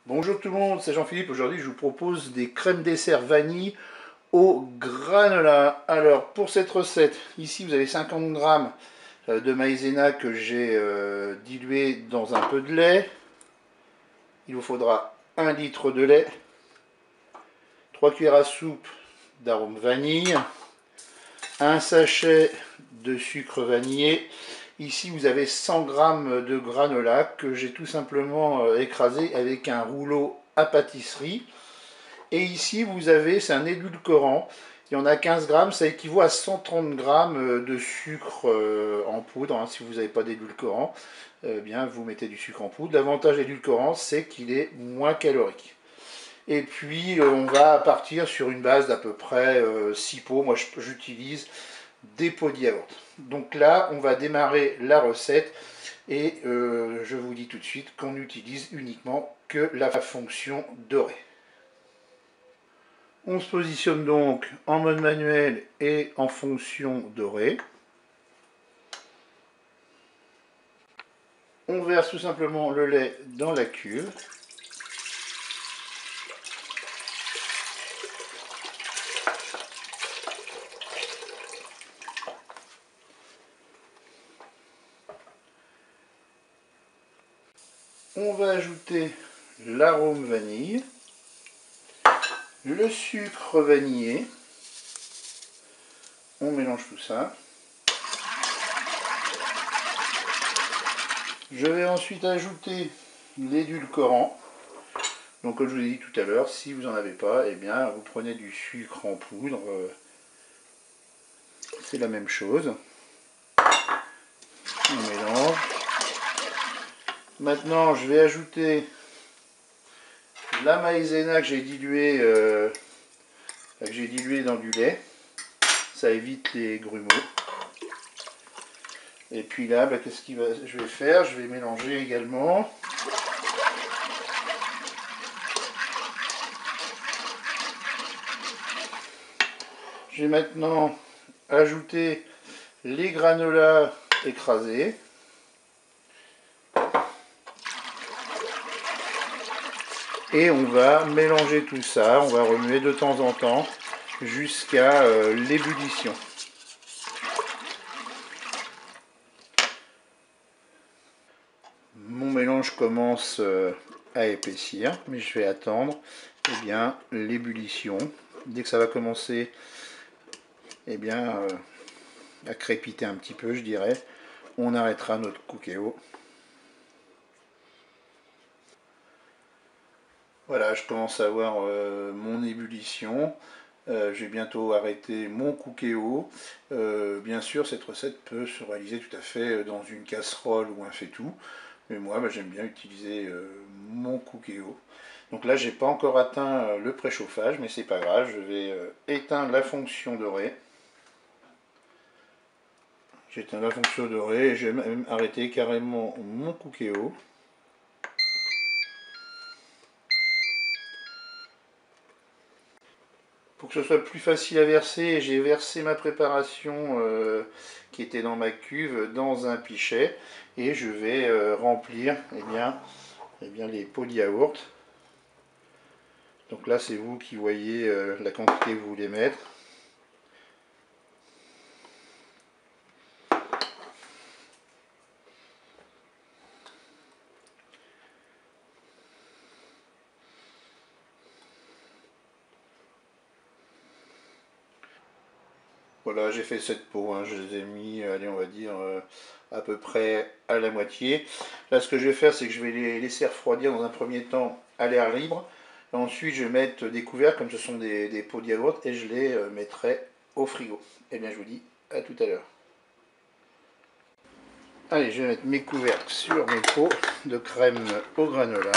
Bonjour tout le monde, c'est Jean-Philippe. Aujourd'hui, je vous propose des crèmes dessert vanille au granola. Alors, pour cette recette, ici vous avez 50 g de maïzena que j'ai dilué dans un peu de lait. Il vous faudra 1 litre de lait, 3 cuillères à soupe d'arôme vanille, un sachet de sucre vanillé. Ici, vous avez 100 g de granola que j'ai tout simplement écrasé avec un rouleau à pâtisserie. Et ici, vous avez, c'est un édulcorant. Il y en a 15 g, ça équivaut à 130 g de sucre en poudre. Si vous n'avez pas d'édulcorant, bien vous mettez du sucre en poudre. L'avantage d'édulcorant, c'est qu'il est moins calorique. Et puis, on va partir sur une base d'à peu près 6 pots. Moi, j'utilise des pots de yaourt. Donc là, on va démarrer la recette et je vous dis tout de suite qu'on n'utilise uniquement que la fonction dorée. On se positionne donc en mode manuel et en fonction dorée. On verse tout simplement le lait dans la cuve. On va ajouter l'arôme vanille, le sucre vanillé. On mélange tout ça. Je vais ensuite ajouter l'édulcorant. Donc comme je vous l'ai dit tout à l'heure, si vous n'en avez pas, eh bien vous prenez du sucre en poudre. C'est la même chose. On mélange. Maintenant, je vais ajouter la maïzena que j'ai diluée dans du lait. Ça évite les grumeaux. Et puis là, qu'est-ce que je vais faire? Je vais mélanger également. Je vais maintenant ajouter les granolas écrasés. Et on va mélanger tout ça, on va remuer de temps en temps jusqu'à l'ébullition. Mon mélange commence à épaissir, mais je vais attendre l'ébullition. Dès que ça va commencer à crépiter un petit peu, je dirais, on arrêtera notre cookéo. Voilà, je commence à voir mon ébullition. Je vais bientôt arrêter mon cookéo. Bien sûr, cette recette peut se réaliser tout à fait dans une casserole ou un faitout. Mais moi, j'aime bien utiliser mon cookéo. Donc là, j'ai pas encore atteint le préchauffage, mais c'est pas grave. Je vais éteindre la fonction dorée. J'éteins la fonction dorée et je vais même arrêter carrément mon cookéo. Pour que ce soit plus facile à verser, j'ai versé ma préparation qui était dans ma cuve dans un pichet et je vais remplir les pots de yaourt. Donc là, c'est vous qui voyez la quantité que vous voulez mettre. Voilà, j'ai fait 7 pots, je les ai mis, allez, on va dire, à peu près à la moitié. Là, ce que je vais faire, c'est que je vais les laisser refroidir dans un premier temps à l'air libre. Et ensuite, je vais mettre des couverts, comme ce sont des pots de yaourt, et je les mettrai au frigo. Et bien, je vous dis à tout à l'heure. Allez, je vais mettre mes couvercles sur mes pots de crème au granola.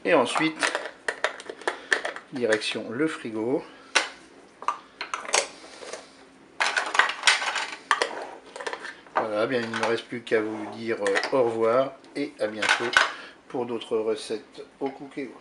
Et ensuite, direction le frigo. Voilà, bien, il ne me reste plus qu'à vous dire au revoir et à bientôt pour d'autres recettes au cookéo.